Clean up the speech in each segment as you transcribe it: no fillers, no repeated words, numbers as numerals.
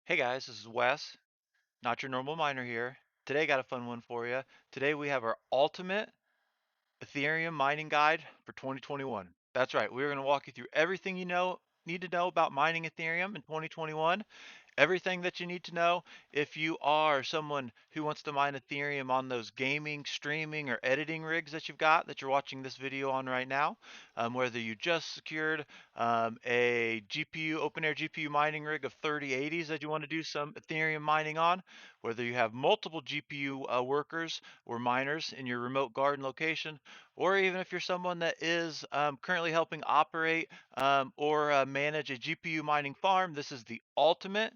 Hey guys, this is Wes, not your normal miner here. Today got a fun one for you. Today we have our ultimate Ethereum mining guide for 2021. That's right. We're going to walk you through everything need to know about mining Ethereum in 2021. Everything that you need to know if you are someone who wants to mine Ethereum on those gaming, streaming, or editing rigs that you've got that you're watching this video on right now. Whether you just secured a GPU, open air GPU mining rig of 3080s that you want to do some Ethereum mining on, whether you have multiple GPU workers or miners in your remote garden location, or even if you're someone that is currently helping operate or manage a GPU mining farm, this is the ultimate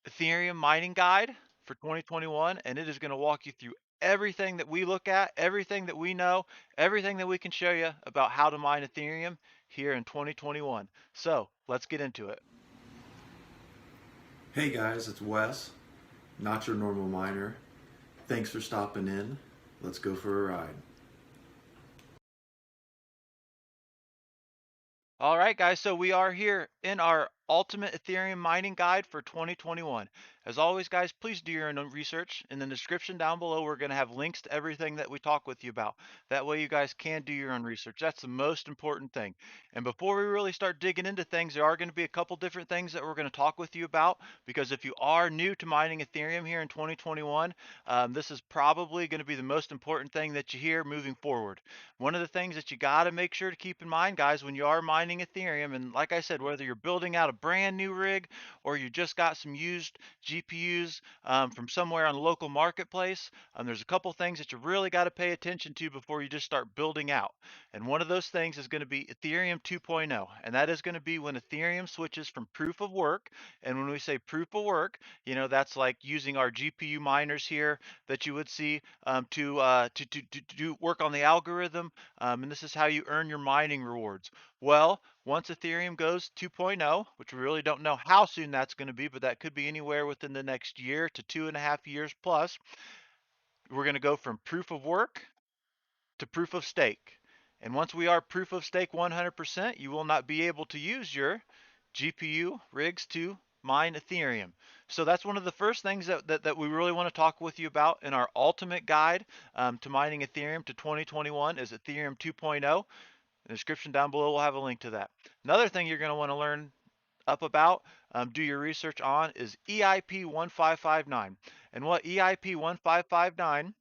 Ethereum mining guide for 2021, and it is going to walk you through everything that we look at, everything that we know, everything that we can show you about how to mine Ethereum here in 2021. So let's get into it. Hey guys, it's Wes, not your normal miner. Thanks for stopping in. Let's go for a ride. All right, guys, so we are here in our ultimate Ethereum mining guide for 2021. As always, guys, please do your own research. In the description down below, we're going to have links to everything that we talk with you about. That way you guys can do your own research. That's the most important thing. And before we really start digging into things, there are going to be a couple different things that we're going to talk with you about, because if you are new to mining Ethereum here in 2021, this is probably going to be the most important thing that you hear moving forward. One of the things that you got to make sure to keep in mind, guys, when you are mining Ethereum, and like I said, whether you're building out a brand new rig or you just got some used GPUs from somewhere on a local marketplace, there's a couple things that you really got to pay attention to before you just start building out. And one of those things is going to be Ethereum 2.0, and that is going to be when Ethereum switches from proof of work. And when we say proof of work, that's like using our GPU miners here that you would see to do work on the algorithm, and this is how you earn your mining rewards. Well, once Ethereum goes 2.0, which we really don't know how soon that's going to be, but that could be anywhere within the next year to 2.5 years plus, we're going to go from proof of work to proof of stake. And once we are proof of stake 100%, you will not be able to use your GPU rigs to mine Ethereum. So that's one of the first things that we really want to talk with you about in our ultimate guide to mining Ethereum to 2021 is Ethereum 2.0. In the description down below, we'll have a link to that. Another thing you're going to want to learn up about, do your research on, is EIP 1559. And what EIP 1559,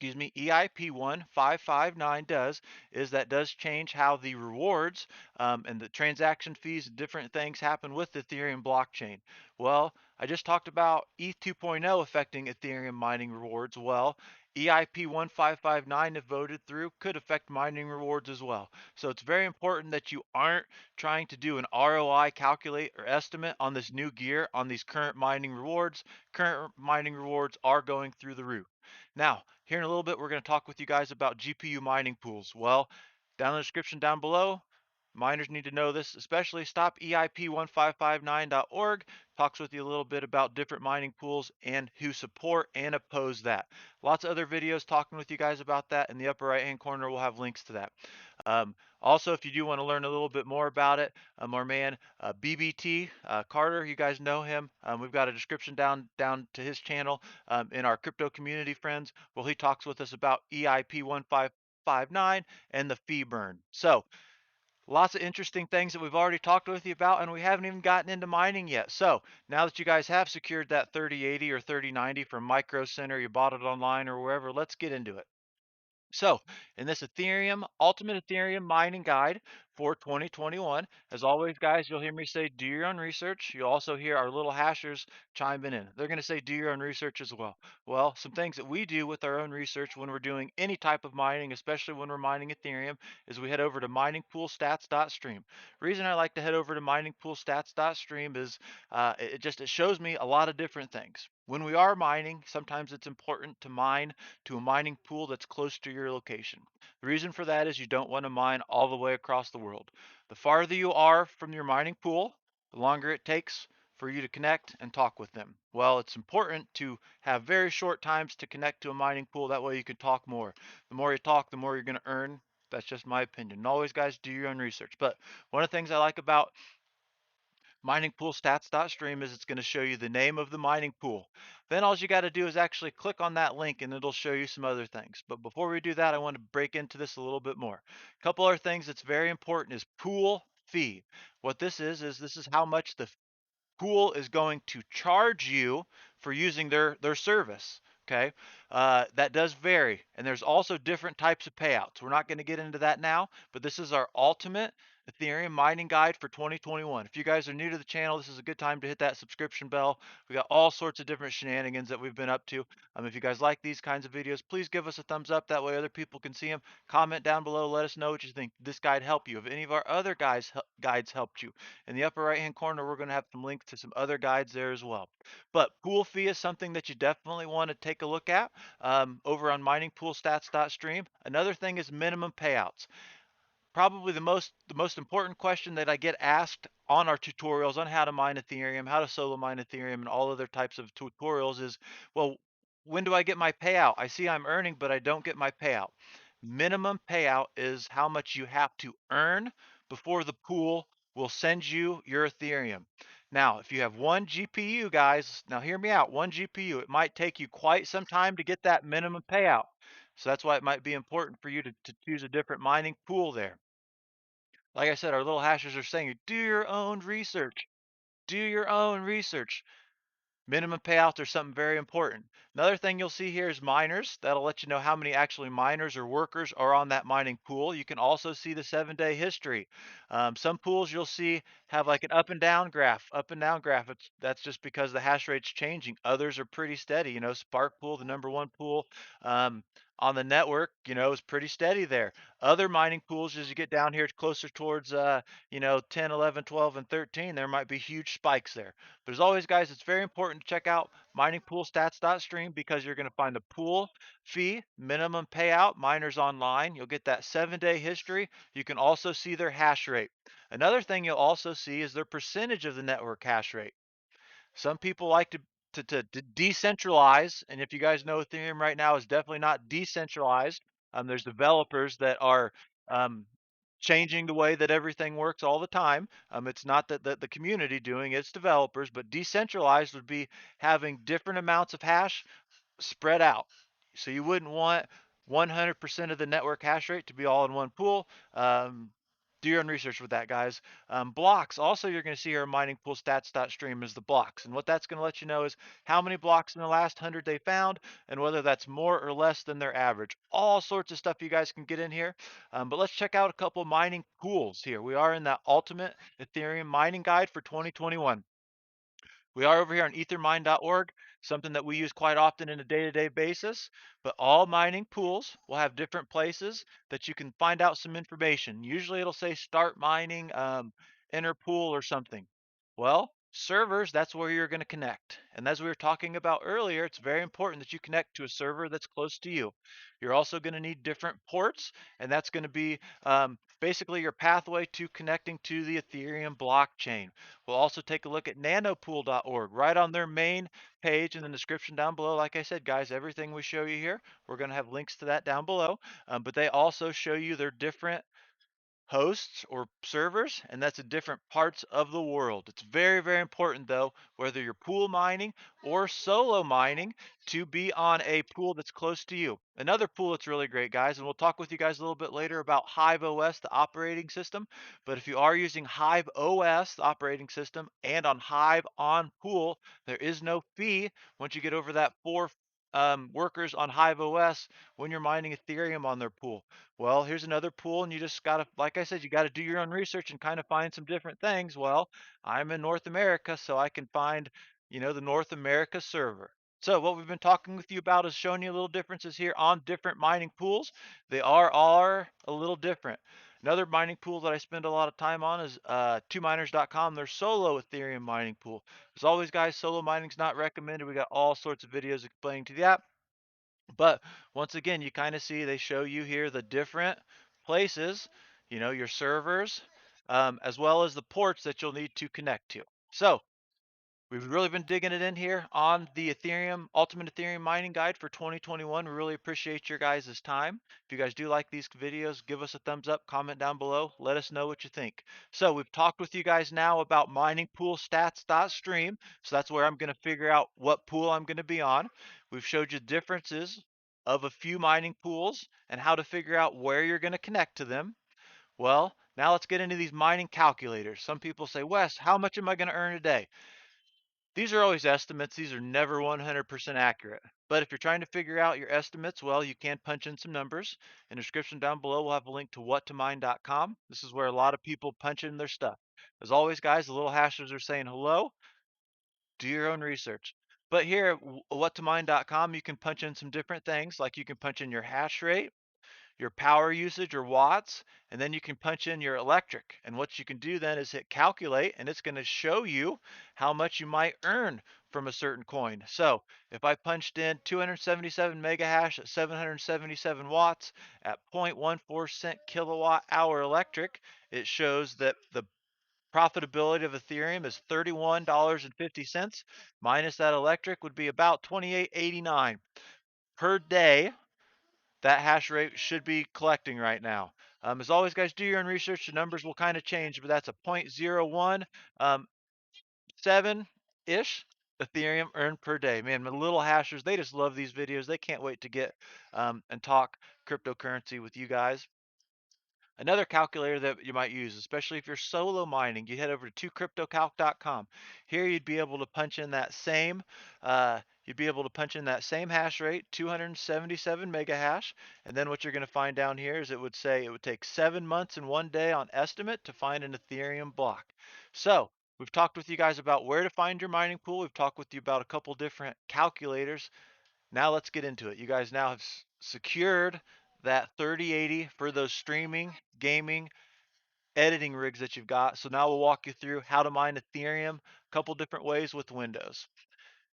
EIP 1559 does is that does change how the rewards and the transaction fees and different things happen with the Ethereum blockchain. Well, I just talked about ETH 2.0 affecting Ethereum mining rewards. Well, EIP 1559, if voted through, could affect mining rewards as well. So it's very important that you aren't trying to do an ROI calculate or estimate on this new gear on these current mining rewards. Current mining rewards are going through the roof. Now, here in a little bit, we're going to talk with you guys about GPU mining pools. Well, down in the description down below, miners need to know this, especially stopeip1559.org talks with you a little bit about different mining pools and who support and oppose that. Lots of other videos talking with you guys about that. In the upper right hand corner, we'll have links to that. Also, if you do want to learn a little bit more about it, our man BBT Carter, you guys know him. We've got a description down to his channel in our crypto community, friends. Well, he talks with us about EIP 1559 and the fee burn. So lots of interesting things that we've already talked with you about, and we haven't even gotten into mining yet. So now that you guys have secured that 3080 or 3090 from Micro Center, you bought it online or wherever, let's get into it. So, in this Ultimate Ethereum Mining Guide for 2021, as always, guys, you'll hear me say, do your own research. You'll also hear our little hashers chiming in. They're going to say, do your own research as well. Well, some things that we do with our own research when we're doing any type of mining, especially when we're mining Ethereum, is we head over to MININGPOOLSTATS.STREAM. Reason I like to head over to MININGPOOLSTATS.STREAM is it shows me a lot of different things. When we are mining, sometimes it's important to mine to a mining pool that's close to your location. The reason for that is you don't want to mine all the way across the world. The farther you are from your mining pool, the longer it takes for you to connect and talk with them. Well, it's important to have very short times to connect to a mining pool. That way you can talk more. The more you talk, the more you're going to earn. That's just my opinion. And always, guys, do your own research. But one of the things I like about MININGPOOLSTATS.STREAM is it's going to show you the name of the mining pool. Then all you got to do is actually click on that link and it'll show you some other things. But before we do that, I want to break into this a little bit more. A couple other things that's very important is pool fee. What this is how much the pool is going to charge you for using their service. Okay, that does vary, and there's also different types of payouts. We're not going to get into that now, but this is our ultimate Ethereum mining guide for 2021. If you guys are new to the channel, this is a good time to hit that subscription bell. We got all sorts of different shenanigans that we've been up to. If you guys like these kinds of videos, please give us a thumbs up. That way other people can see them. Comment down below. Let us know what you think. This guide helped you. If any of our other guides helped you, in the upper right hand corner, we're going to have some links to some other guides there as well. But pool fee is something that you definitely want to take a look at over on MININGPOOLSTATS.STREAM. Another thing is minimum payouts. Probably the most important question that I get asked on our tutorials on how to mine Ethereum, how to solo mine Ethereum, and all other types of tutorials is, well, when do I get my payout? I see I'm earning, but I don't get my payout. Minimum payout is how much you have to earn before the pool will send you your Ethereum. Now, if you have one GPU, guys, now hear me out, one GPU, it might take you quite some time to get that minimum payout. So that's why it might be important for you to choose a different mining pool there. Like I said, our little hashers are saying, do your own research. Do your own research. Minimum payouts are something very important. Another thing you'll see here is miners. That'll let you know how many actually miners or workers are on that mining pool. You can also see the 7-day history. Some pools you'll see have like an up and down graph. Up and down graph. That's just because the hash rate's changing. Others are pretty steady. Spark pool, the #1 pool on the network, is pretty steady there. Other mining pools, as you get down here closer towards 10, 11, 12, and 13, there might be huge spikes there. But as always, guys, it's very important to check out MININGPOOLSTATS.STREAM because you're going to find the pool fee, minimum payout, miners online. You'll get that 7-day history. You can also see their hash rate. Another thing you'll also see is their percentage of the network hash rate. Some people like to decentralize, and if you guys know, Ethereum right now is definitely not decentralized. There's developers that are um, changing the way that everything works all the time. It's not that the community doing it, it's developers, but decentralized would be having different amounts of hash spread out. So you wouldn't want 100% of the network hash rate to be all in one pool. Do your own research with that, guys. Blocks, also you're going to see here mining pool stats.stream is the blocks. And what that's going to let you know is how many blocks in the last 100 they found and whether that's more or less than their average. All sorts of stuff you guys can get in here. But let's check out a couple mining pools here. We are in that ultimate Ethereum mining guide for 2021. We are over here on ethermine.org, something that we use quite often in a day-to-day basis, but all mining pools will have different places that you can find out some information. Usually it'll say start mining, enter pool or something. Well, servers, that's where you're going to connect. And as we were talking about earlier, it's very important that you connect to a server that's close to you. You're also going to need different ports, and that's going to be basically your pathway to connecting to the Ethereum blockchain. We'll also take a look at nanopool.org right on their main page in the description down below. Like I said, guys, everything we show you here, we're going to have links to that down below. But they also show you their different hosts or servers, and that's in different parts of the world. It's very, very important though, whether you're pool mining or solo mining, to be on a pool that's close to you. Another pool that's really great, guys, and we'll talk with you guys a little bit later about HIVEOS, the operating system. But if you are using HIVEOS, the operating system, and on Hive on pool, there is no fee once you get over that 4 workers on HIVEOS when you're mining Ethereum on their pool. Well, here's another pool, and you just gotta, like I said, you gotta do your own research and kind of find some different things. Well, I'm in North America, so I can find, the North America server. So what we've been talking with you about is showing you little differences here on different mining pools. They are a little different. Another mining pool that I spend a lot of time on is 2miners.com, their solo Ethereum mining pool. As always, guys, solo mining's not recommended. We got all sorts of videos explaining to the app. But once again, you kind of see they show you here the different places, your servers, as well as the ports that you'll need to connect to. So We've really been digging it in here on the Ethereum Ultimate Ethereum Mining Guide for 2021. We really appreciate your guys' time. If you guys do like these videos, give us a thumbs up, comment down below, let us know what you think. So we've talked with you guys now about MININGPOOLSTATS.STREAM. So that's where I'm going to figure out what pool I'm going to be on. We've showed you differences of a few mining pools and how to figure out where you're going to connect to them. Well, now let's get into these mining calculators. Some people say, Wes, how much am I going to earn a day? These are always estimates. These are never 100% accurate. But if you're trying to figure out your estimates, well, you can punch in some numbers. In the description down below, we'll have a link to whattomine.com. This is where a lot of people punch in their stuff. As always, guys, the little hashers are saying hello. Do your own research. But here at whattomine.com, you can punch in some different things, like you can punch in your hash rate, your power usage or watts, and then you can punch in your electric. And what you can do then is hit calculate, and it's going to show you how much you might earn from a certain coin. So if I punched in 277 mega hash at 777 watts at 0.14 cent kilowatt hour electric, it shows that the profitability of Ethereum is $31.50 minus that electric would be about 28.89 per day. That hash rate should be collecting right now. As always, guys, do your own research. The numbers will kind of change, but that's a 0.01 7-ish Ethereum earned per day. Man, my little hashers, they just love these videos. They can't wait to get and talk cryptocurrency with you guys. Another calculator that you might use, especially if you're solo mining, you head over to 2cryptocalc.com. Here you'd be able to punch in that same hash rate, 277 mega hash, and then what you're going to find down here is it would say it would take 7 months and 1 day on estimate to find an Ethereum block. So we've talked with you guys about where to find your mining pool. We've talked with you about a couple different calculators. Now let's get into it. You guys now have secured that 3080 for those streaming, gaming, editing rigs that you've got. So now we'll walk you through how to mine Ethereum a couple different ways with Windows.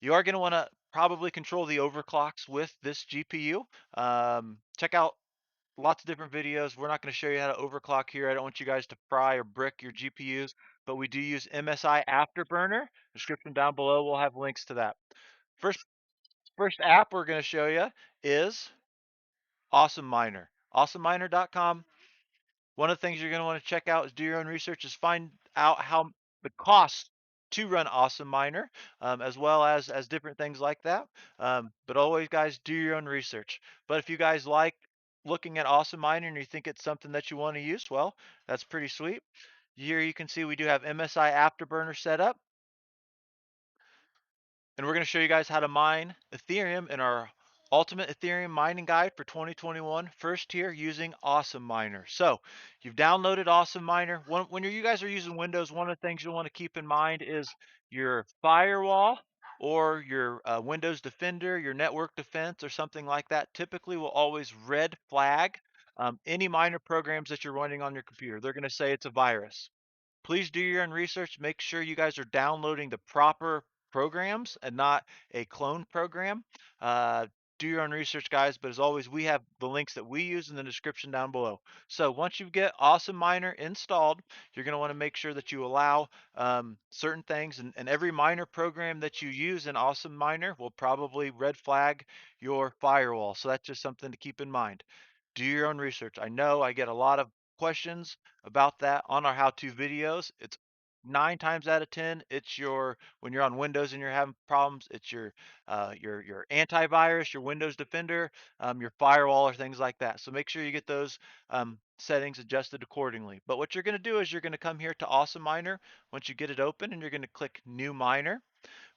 You are going to want to probably control the overclocks with this GPU. Check out lots of different videos. We're not going to show you how to overclock here. I don't want you guys to fry or brick your GPUs, but we do use MSI Afterburner. Description down below, we'll have links to that. First First app we're going to show you is AWESOMEMINER. AWESOMEMINER.com. One of the things you're going to want to check out is do your own research, is find out how the cost to run AWESOMEMINER, as well as different things like that. But always, guys, do your own research. But if you guys like looking at AWESOMEMINER and you think it's something that you want to use, well, that's pretty sweet. Here you can see we do have MSI Afterburner set up. And we're going to show you guys how to mine Ethereum in our Ultimate Ethereum Mining Guide for 2021, first here using AWESOMEMINER. So you've downloaded AWESOMEMINER. When you guys are using Windows, one of the things you'll want to keep in mind is your firewall or your Windows Defender, your network defense or something like that typically will always red flag any miner programs that you're running on your computer. They're going to say it's a virus. Please do your own research. Make sure you guys are downloading the proper programs and not a clone program. Uh, do your own research, guys. But as always, we have the links that we use in the description down below. So once you get AWESOMEMINER installed, you're going to want to make sure that you allow certain things. And every miner program that you use in AWESOMEMINER will probably red flag your firewall. So that's just something to keep in mind. Do your own research. I know I get a lot of questions about that on our how-to videos. It's 9 times out of 10, it's your when you're on Windows and you're having problems, it's your antivirus, your Windows Defender, your firewall, or things like that. So make sure you get those settings adjusted accordingly. But what you're going to do is you're going to come here to AWESOMEMINER once you get it open, and you're going to click New Miner.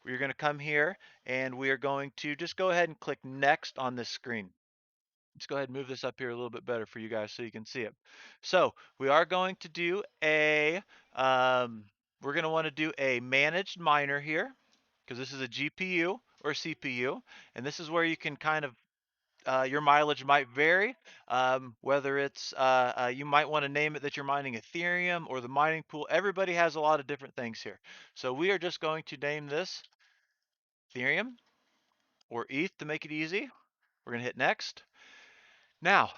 You're going to come here, and we are going to just go ahead and click Next on this screen. Let's go ahead and move this up here a little bit better for you guys so you can see it. So we are going to do we're going to want to do a managed miner here because this is a GPU or CPU, and this is where you can kind of your mileage might vary, whether it's you might want to name it that you're mining Ethereum or the mining pool. Everybody has a lot of different things here. So we are just going to name this Ethereum or ETH to make it easy. We're going to hit next. Now,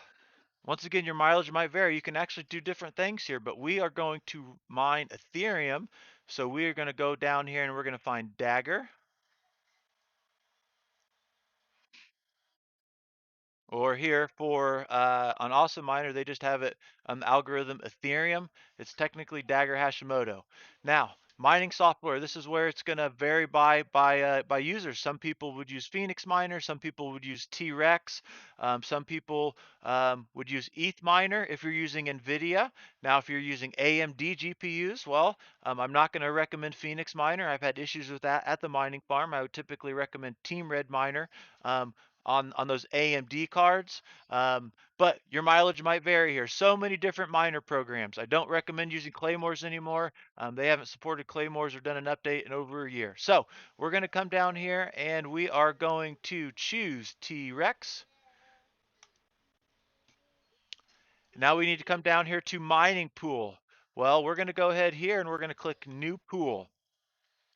once again, your mileage might vary. You can actually do different things here, but we are going to mine Ethereum. So we are going to go down here and we're going to find Dagger. Or here for on AWESOMEMINER, they just have it algorithm Ethereum. It's technically Dagger Hashimoto. Now, mining software, this is where it's going to vary by users. Some people would use Phoenix Miner, some people would use T-Rex, some people would use ETHMiner if you're using NVIDIA. Now, if you're using AMD GPUs, well, I'm not going to recommend Phoenix Miner. I've had issues with that at the mining farm. I would typically recommend Team Red Miner. On those AMD cards. But your mileage might vary here. So many different miner programs. I don't recommend using Claymores anymore. They haven't supported Claymores or done an update in over a year. So we're going to come down here and we are going to choose T-Rex. Now we need to come down here to mining pool. Well, we're going to go ahead here and we're going to click new pool.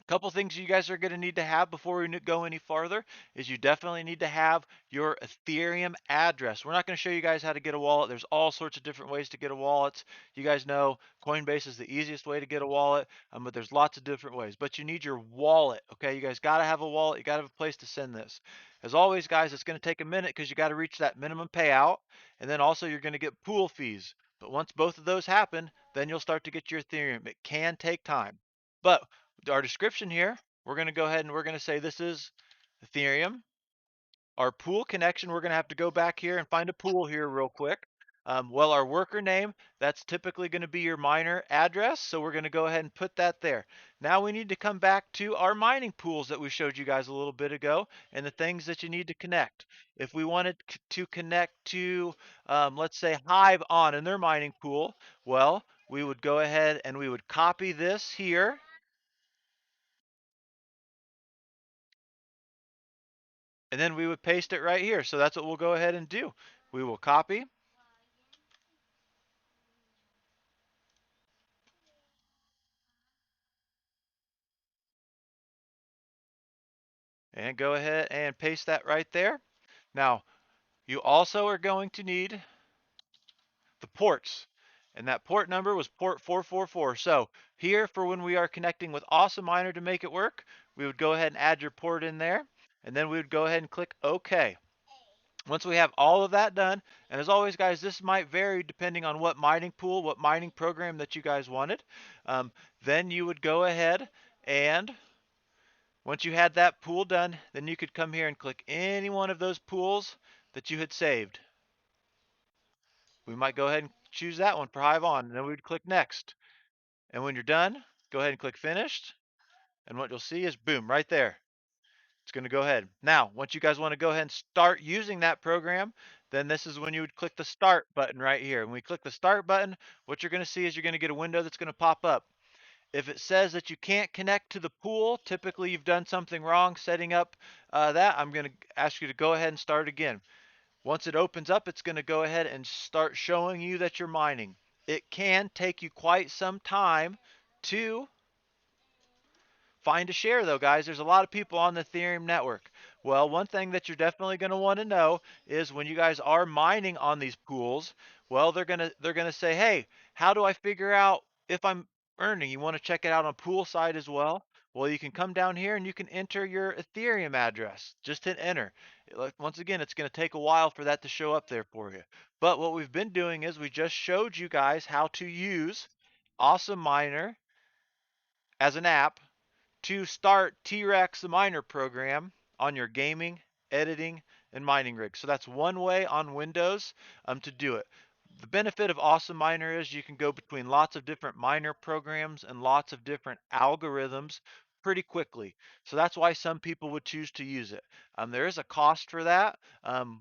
Couple things you guys are going to need to have before we go any farther is you definitely need to have your Ethereum address. We're not going to show you guys how to get a wallet. There's all sorts of different ways to get a wallet. You guys know Coinbase is the easiest way to get a wallet, but there's lots of different ways. But you need your wallet, okay? You guys got to have a wallet. You got to have a place to send this. As always, guys, it's going to take a minute because you got to reach that minimum payout, and then also you're going to get pool fees. But once both of those happen, then you'll start to get your Ethereum. It can take time. But our description here, we're going to go ahead and we're going to say this is Ethereum. Our pool connection, we're going to have to go back here and find a pool here real quick. Well, our worker name, that's typically going to be your miner address. So we're going to go ahead and put that there. Now we need to come back to our mining pools that we showed you guys a little bit ago and the things that you need to connect. If we wanted to connect to, let's say, Hive on in their mining pool, well, we would go ahead and we would copy this here. And then we would paste it right here. So that's what we'll go ahead and do. We will copy and go ahead and paste that right there. Now, you also are going to need the ports. And that port number was port 444. So here for when we are connecting with AWESOMEMINER to make it work, we would go ahead and add your port in there. And then we would go ahead and click OK. Once we have all of that done, and as always, guys, this might vary depending on what mining pool, what mining program that you guys wanted. Then you would go ahead and once you had that pool done, then you could come here and click any one of those pools that you had saved. We might go ahead and choose that one for Hive On, and then we would click Next. And when you're done, go ahead and click Finished. And what you'll see is, boom, right there. It's going to go ahead. Now, once you guys want to go ahead and start using that program, then this is when you would click the Start button right here. When we click the Start button, what you're going to see is you're going to get a window that's going to pop up. If it says that you can't connect to the pool, typically you've done something wrong setting up that. I'm going to ask you to go ahead and start again. Once it opens up, it's going to go ahead and start showing you that you're mining. It can take you quite some time to find a share though, guys. There's a lot of people on the Ethereum network. Well, one thing that you're definitely going to want to know is when you guys are mining on these pools, well, they're going to say, "Hey, how do I figure out if I'm earning?" You want to check it out on pool side as well. Well, you can come down here and you can enter your Ethereum address. Just hit enter. Once again, it's going to take a while for that to show up there for you. But what we've been doing is we just showed you guys how to use AWESOMEMINER as an app to start T-Rex the miner program on your gaming, editing, and mining rig. So that's one way on Windows to do it. The benefit of AWESOMEMINER is you can go between lots of different miner programs and lots of different algorithms pretty quickly. So that's why some people would choose to use it. There is a cost for that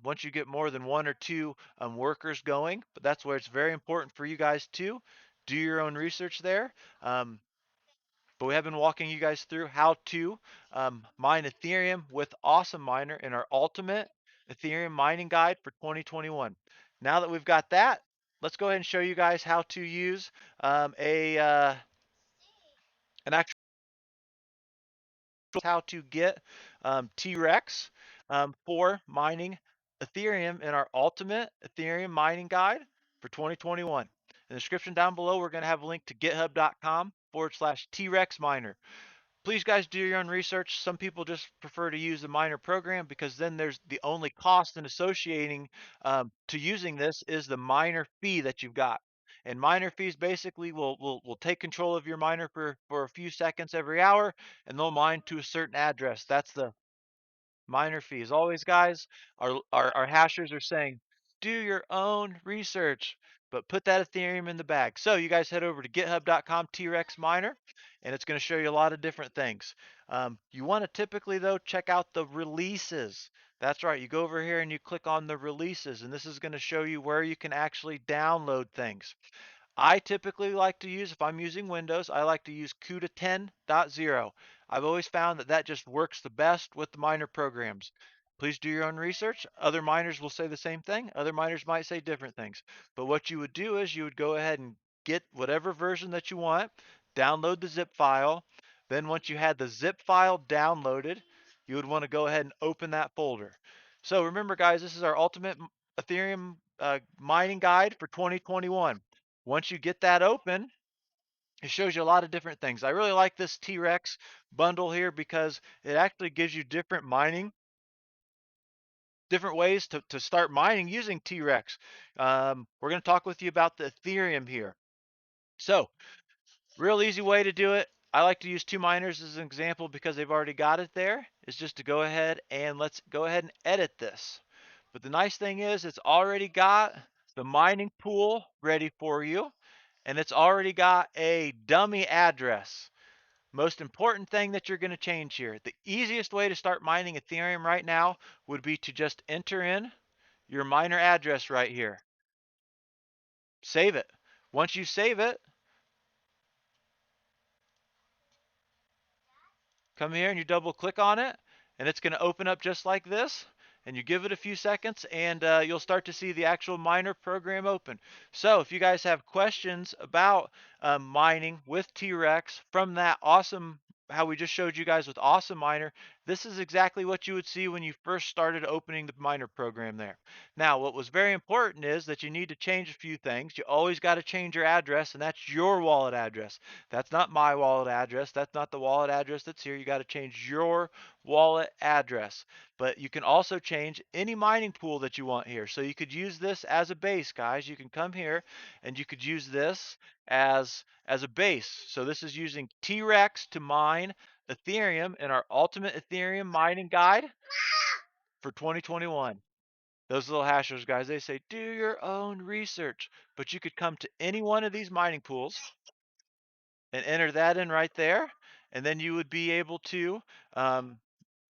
once you get more than one or two workers going, but that's where it's very important for you guys to do your own research there. But we have been walking you guys through how to mine Ethereum with AWESOMEMINER in our ultimate Ethereum mining guide for 2021. Now that we've got that, let's go ahead and show you guys how to use an actual how to get T-Rex for mining Ethereum in our ultimate Ethereum mining guide for 2021. In the description down below, we're going to have a link to github.com miningpool.com/T-Rex miner. Please guys do your own research. Some people just prefer to use the miner program because then there's the only cost in associating to using this is the miner fee that you've got. And miner fees basically will take control of your miner for a few seconds every hour, and they'll mine to a certain address. That's the miner fee. As always, guys, our hashers are saying, do your own research, but put that Ethereum in the bag. So you guys head over to github.com T-Rex miner, and it's going to show you a lot of different things. You want to typically, though, check out the releases. That's right. You go over here and you click on the releases, and this is going to show you where you can actually download things. I typically like to use, if I'm using Windows, I like to use CUDA 10.0. I've always found that that just works the best with the miner programs. Please do your own research. Other miners will say the same thing. Other miners might say different things. But what you would do is you would go ahead and get whatever version that you want, download the zip file. Then once you had the zip file downloaded, you would want to go ahead and open that folder. So remember, guys, this is our ultimate Ethereum mining guide for 2021. Once you get that open, it shows you a lot of different things. I really like this T-Rex bundle here because it actually gives you different ways to start mining using T-Rex. We're going to talk with you about the Ethereum here. So, real easy way to do it. I like to use two miners as an example because they've already got it there. Is just to go ahead and let's go ahead and edit this. But the nice thing is it's already got the mining pool ready for you, and it's already got a dummy address. Most important thing that you're going to change here. The easiest way to start mining Ethereum right now would be to just enter in your miner address right here. Save it. Once you save it, come here and you double click on it, and it's going to open up just like this. And you give it a few seconds, and you'll start to see the actual miner program open. So if you guys have questions about mining with T-Rex from that awesome, how we just showed you guys with AWESOMEMINER, this is exactly what you would see when you first started opening the miner program there. Now, what was very important is that you need to change a few things. You always got to change your address, and that's your wallet address. That's not my wallet address. That's not the wallet address that's here. You got to change your wallet address. But you can also change any mining pool that you want here. So you could use this as a base, guys. You can come here and you could use this as a base. So this is using T-Rex to mine Ethereum in our ultimate Ethereum mining guide for 2021. Those little hashers, guys, they say do your own research, but you could come to any one of these mining pools and enter that in right there, and then you would be able to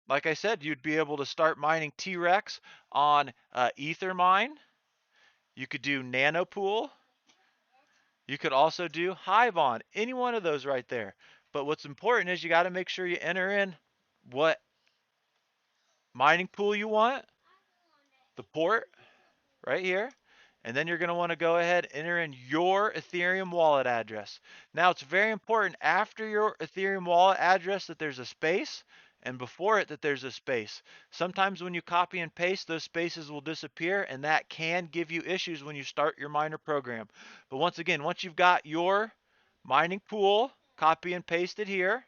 like I said, you'd be able to start mining T-Rex on EtherMine. You could do Nanopool. You could also do HIVEOS, any one of those right there. But what's important is you got to make sure you enter in what mining pool you want, the port right here, and then you're going to want to go ahead and enter in your Ethereum wallet address. Now it's very important after your Ethereum wallet address that there's a space, and before it that there's a space. Sometimes when you copy and paste, those spaces will disappear, and that can give you issues when you start your miner program. But once again, once you've got your mining pool, copy and paste it here,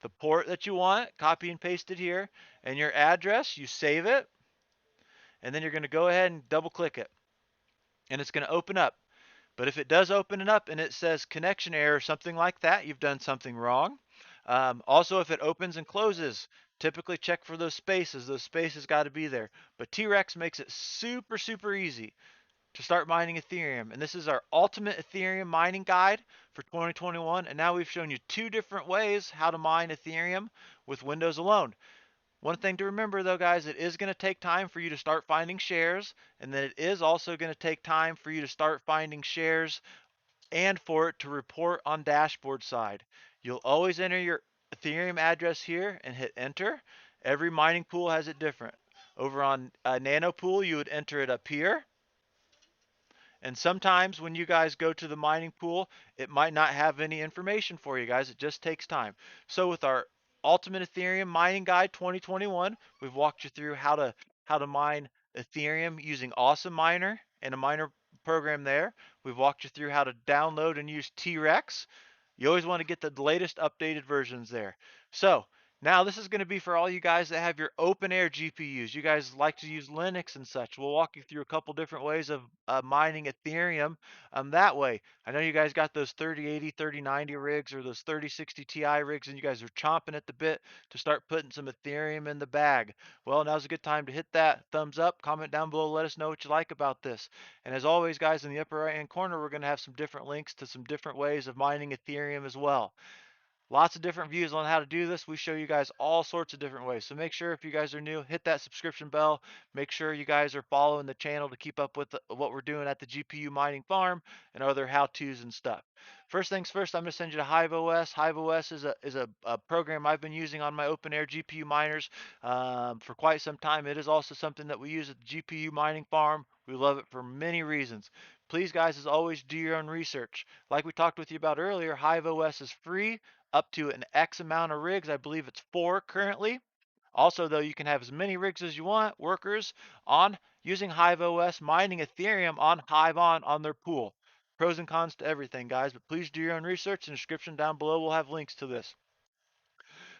the port that you want, copy and paste it here, and your address, you save it, and then you're going to go ahead and double click it, and it's going to open up. But if it does open it up and it says connection error or something like that, you've done something wrong. Also, if it opens and closes, typically check for those spaces. Those spaces got to be there. But T-Rex makes it super, super easy to start mining Ethereum. And this is our ultimate Ethereum mining guide for 2021. And now we've shown you two different ways how to mine Ethereum with Windows alone. One thing to remember though, guys, it is going to take time for you to start finding shares, and then it is also going to take time for you to start finding shares and for it to report on dashboard side. You'll always enter your Ethereum address here and hit enter. Every mining pool has it different. Over on Nanopool, you would enter it up here. And sometimes when you guys go to the mining pool, it might not have any information for you guys. It just takes time. So with our Ultimate Ethereum Mining Guide 2021, we've walked you through how to mine Ethereum using AWESOMEMINER and a miner program there. We've walked you through how to download and use T-Rex You always want to get the latest updated versions there. So now this is going to be for all you guys that have your open air GPUs. You guys like to use Linux and such. We'll walk you through a couple different ways of mining Ethereum that way. I know you guys got those 3080, 3090 rigs or those 3060 Ti rigs, and you guys are chomping at the bit to start putting some Ethereum in the bag. Well, now's a good time to hit that thumbs up, comment down below, let us know what you like about this. And as always, guys, in the upper right hand corner, we're going to have some different links to some different ways of mining Ethereum as well. Lots of different views on how to do this. We show you guys all sorts of different ways. So make sure if you guys are new, hit that subscription bell. Make sure you guys are following the channel to keep up with what we're doing at the GPU mining farm and other how-tos and stuff. First things first, I'm going to send you to HiveOS. HiveOS is a program I've been using on my open air GPU miners for quite some time. It is also something that we use at the GPU mining farm. We love it for many reasons. Please, guys, as always, do your own research. Like we talked with you about earlier, HiveOS is free up to an X amount of rigs. I believe it's 4 currently. Also, though, you can have as many rigs as you want, workers, on using HiveOS, mining Ethereum on HiveOn on their pool. Pros and cons to everything, guys, but please do your own research. In the description down below, we'll have links to this.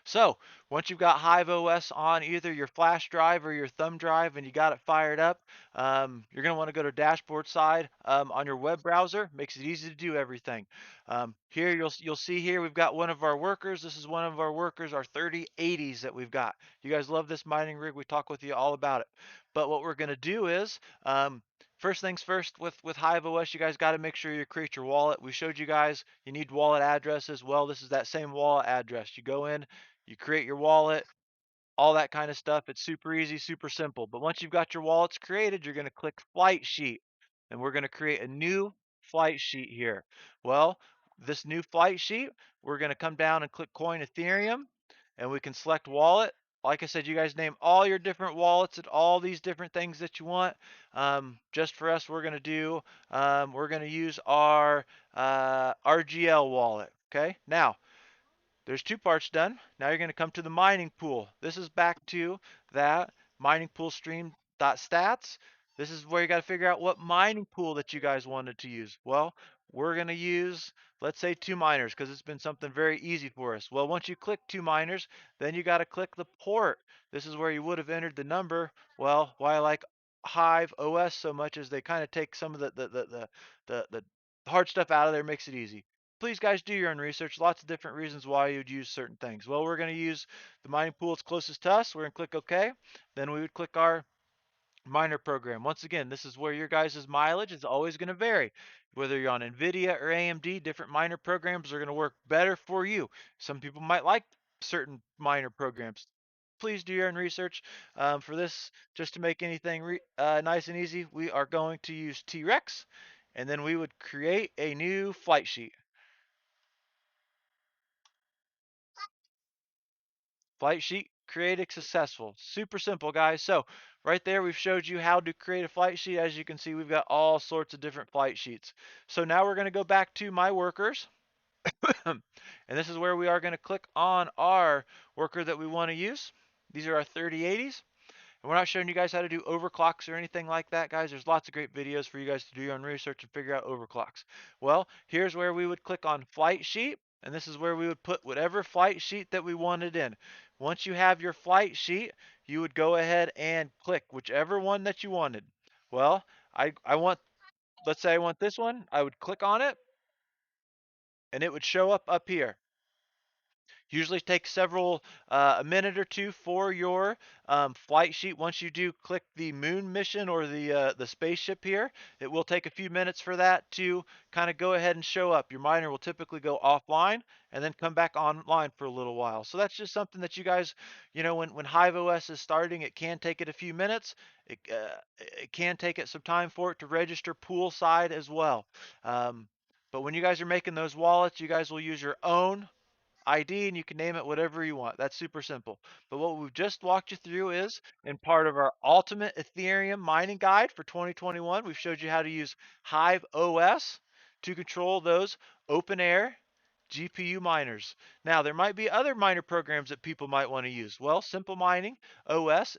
So once you've got HiveOS on either your flash drive or your thumb drive and you got it fired up, you're going to want to go to dashboard side on your web browser. Makes it easy to do everything. Here you'll see here we've got one of our workers. This is one of our workers, our 3080s that we've got. You guys love this mining rig. We talk with you all about it. But what we're going to do is first things first with HiveOS, you guys got to make sure you create your wallet. We showed you guys you need wallet addresses. Well, this is that same wallet address. You go in, you create your wallet, all that kind of stuff. It's super easy, super simple. But once you've got your wallets created, you're going to click Flight Sheet. And we're going to create a new flight sheet here. Well, this new flight sheet, we're going to come down and click Coin Ethereum. And we can select wallet. Like I said, you guys name all your different wallets and all these different things that you want. Just for us, we're going to use our RGL wallet. Okay. Now, there's two parts done. Now you're going to come to the mining pool. This is back to that MININGPOOLSTREAM.STATS. This is where you got to figure out what mining pool that you guys wanted to use. Well, we're going to use, let's say, 2 miners because it's been something very easy for us. Well, once you click 2 miners, then you got to click the port. This is where you would have entered the number. Well, why I like Hive OS so much is they kind of take some of the hard stuff out of there, makes it easy. Please, guys, do your own research. Lots of different reasons why you'd use certain things. Well, we're going to use the mining pool that's closest to us. We're going to click OK. Then we would click our miner program. Once again, this is where your guys' mileage is always going to vary. Whether you're on NVIDIA or AMD, different miner programs are going to work better for you. Some people might like certain miner programs. Please do your own research. For this, just to make anything nice and easy, we are going to use T-Rex, and then we would create a new flight sheet. Flight sheet created successful. Super simple, guys. So right there, we've showed you how to create a flight sheet. As you can see, we've got all sorts of different flight sheets. So now we're going to go back to my workers. And this is where we are going to click on our worker that we want to use. These are our 3080s. And we're not showing you guys how to do overclocks or anything like that, guys. There's lots of great videos for you guys to do your own research and figure out overclocks. Well, here's where we would click on flight sheet, and this is where we would put whatever flight sheet that we wanted in. Once you have your flight sheet, you would go ahead and click whichever one that you wanted. Well, I want, let's say I want this one. I would click on it, and it would show up here. Usually takes several a minute or two for your flight sheet. Once you do click the moon mission or the spaceship here, it will take a few minutes for that to kind of go ahead and show up. Your miner will typically go offline and then come back online for a little while. So that's just something that you guys, when HiveOS is starting, it can take it a few minutes. It can take it some time for it to register poolside as well. But when you guys are making those wallets, you guys will use your own ID and you can name it whatever you want. That's super simple. But what we've just walked you through is in part of our ultimate Ethereum mining guide for 2021, we've showed you how to use Hive OS to control those open air GPU miners. Now, there might be other miner programs that people might want to use. Well, Simple Mining OS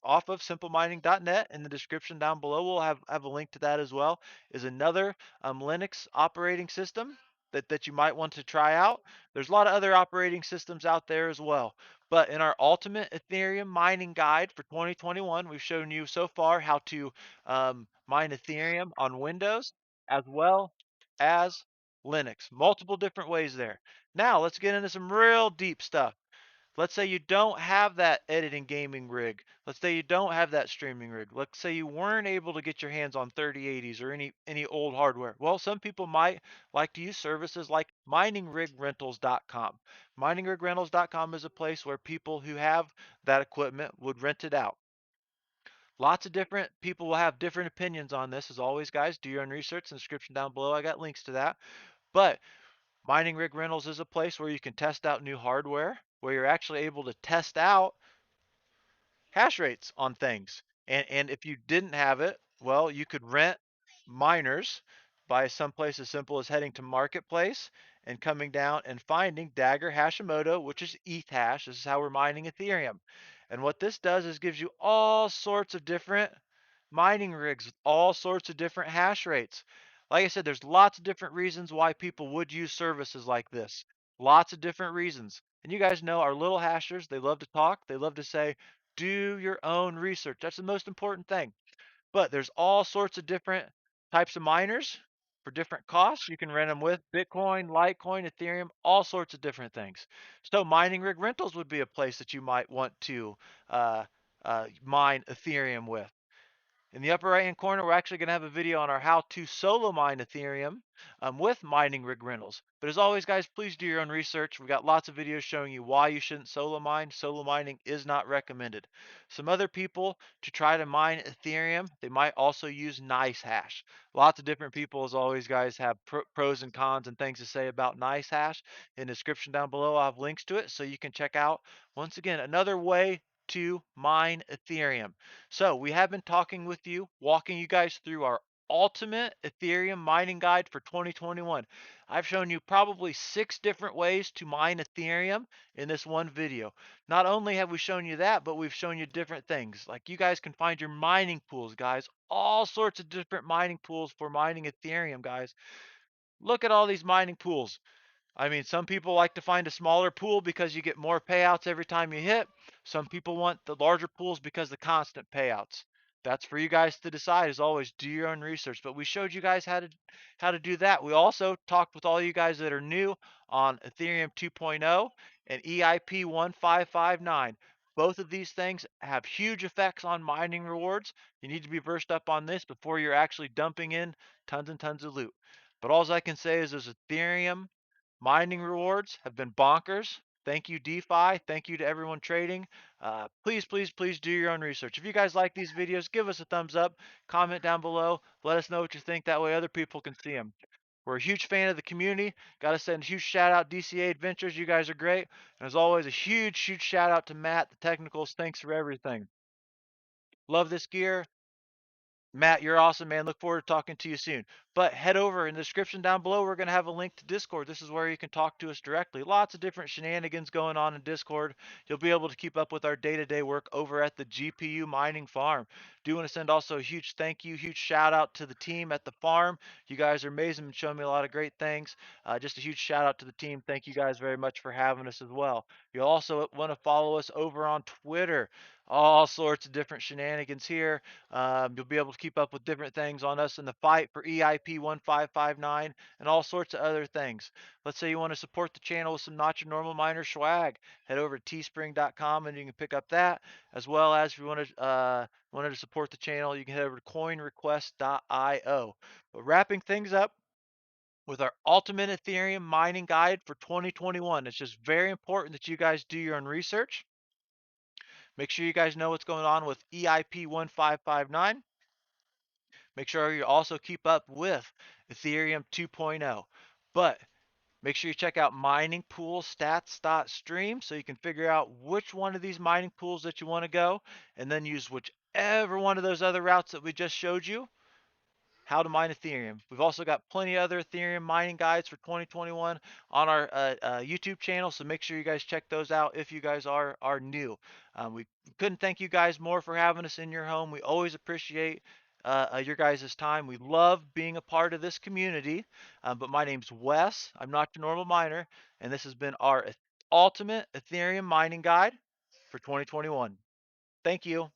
off of simplemining.net in the description down below, we'll have a link to that as well, is another Linux operating system. that you might want to try out. There's a lot of other operating systems out there as well. But in our ultimate Ethereum mining guide for 2021, we've shown you so far how to mine Ethereum on Windows as well as Linux. Multiple different ways there. Now let's get into some real deep stuff. Let's say you don't have that editing gaming rig. Let's say you don't have that streaming rig. Let's say you weren't able to get your hands on 3080s or any old hardware. Well, some people might like to use services like MININGRIGRENTALS.com. MININGRIGRENTALS.com is a place where people who have that equipment would rent it out. Lots of different people will have different opinions on this. As always, guys, do your own research in the description down below. I got links to that. But Mining Rig Rentals is a place where you can test out new hardware, where you're actually able to test out hash rates on things. And if you didn't have it, well, you could rent miners by someplace as simple as heading to Marketplace and coming down and finding Dagger Hashimoto, which is ETHASH. This is how we're mining Ethereum. And what this does is gives you all sorts of different mining rigs with all sorts of different hash rates. Like I said, there's lots of different reasons why people would use services like this. Lots of different reasons. And you guys know our little hashers, they love to talk. They love to say, do your own research. That's the most important thing. But there's all sorts of different types of miners for different costs. You can rent them with Bitcoin, Litecoin, Ethereum, all sorts of different things. So mining rig rentals would be a place that you might want to uh, mine Ethereum with. In the upper right hand corner, we're actually going to have a video on our how to solo mine Ethereum with mining rig rentals. But as always, guys, please do your own research. We've got lots of videos showing you why you shouldn't solo mine. Solo mining is not recommended. Some other people to try to mine Ethereum, they might also use NICEHASH. Lots of different people, as always, guys, have pros and cons and things to say about NICEHASH. In the description down below, I'll have links to it so you can check out, once again, another way to mine Ethereum. So we have been talking with you, walking you guys through our ultimate Ethereum mining guide for 2021. I've shown you probably 6 different ways to mine Ethereum in this one video. Not only have we shown you that, but we've shown you different things. Like you guys can find your mining pools, guys. All sorts of different mining pools for mining Ethereum, guys. Look at all these mining pools. I mean, some people like to find a smaller pool because you get more payouts every time you hit. Some people want the larger pools because the constant payouts. That's for you guys to decide. As always, do your own research. But we showed you guys how to do that. We also talked with all you guys that are new on Ethereum 2.0 and EIP 1559. Both of these things have huge effects on mining rewards. You need to be versed up on this before you're actually dumping in tons and tons of loot. But all I can say is those Ethereum mining rewards have been bonkers. Thank you, DeFi. Thank you to everyone trading. Please, please, please do your own research. If you guys like these videos, give us a thumbs up. Comment down below. Let us know what you think. That way other people can see them. We're a huge fan of the community. Got to send a huge shout out DCA Adventures. You guys are great. And as always, a huge, huge shout out to Matt, the technicals. Thanks for everything. Love this gear. Matt, you're awesome, man. Look forward to talking to you soon. But head over in the description down below. We're going to have a link to Discord. This is where you can talk to us directly. Lots of different shenanigans going on in Discord. You'll be able to keep up with our day-to-day work over at the GPU mining farm. Do want to send also a huge thank you, huge shout out to the team at the farm. You guys are amazing and showing me a lot of great things. Just a huge shout out to the team. Thank you guys very much for having us as well. You'll also want to follow us over on Twitter. All sorts of different shenanigans here. You'll be able to keep up with different things on us in the fight for EIP 1559 and all sorts of other things. Let's say you want to support the channel with some Not Your Normal Miner swag. Head over to teespring.com and you can pick up that, as well as if you wanted to support the channel, you can head over to coinrequest.io. But wrapping things up with our ultimate Ethereum mining guide for 2021, it's just very important that you guys do your own research. Make sure you guys know what's going on with EIP 1559. Make sure you also keep up with Ethereum 2.0. But make sure you check out MININGPOOLSTATS.STREAM so you can figure out which one of these mining pools that you want to go, and then use whichever one of those other routes that we just showed you how to mine Ethereum. We've also got plenty of other Ethereum mining guides for 2021 on our YouTube channel, so make sure you guys check those out if you guys are new. We couldn't thank you guys more for having us in your home. We always appreciate your guys' time. We love being a part of this community. But my name's Wes. I'm not your normal miner, and this has been our ultimate Ethereum mining guide for 2021. Thank you.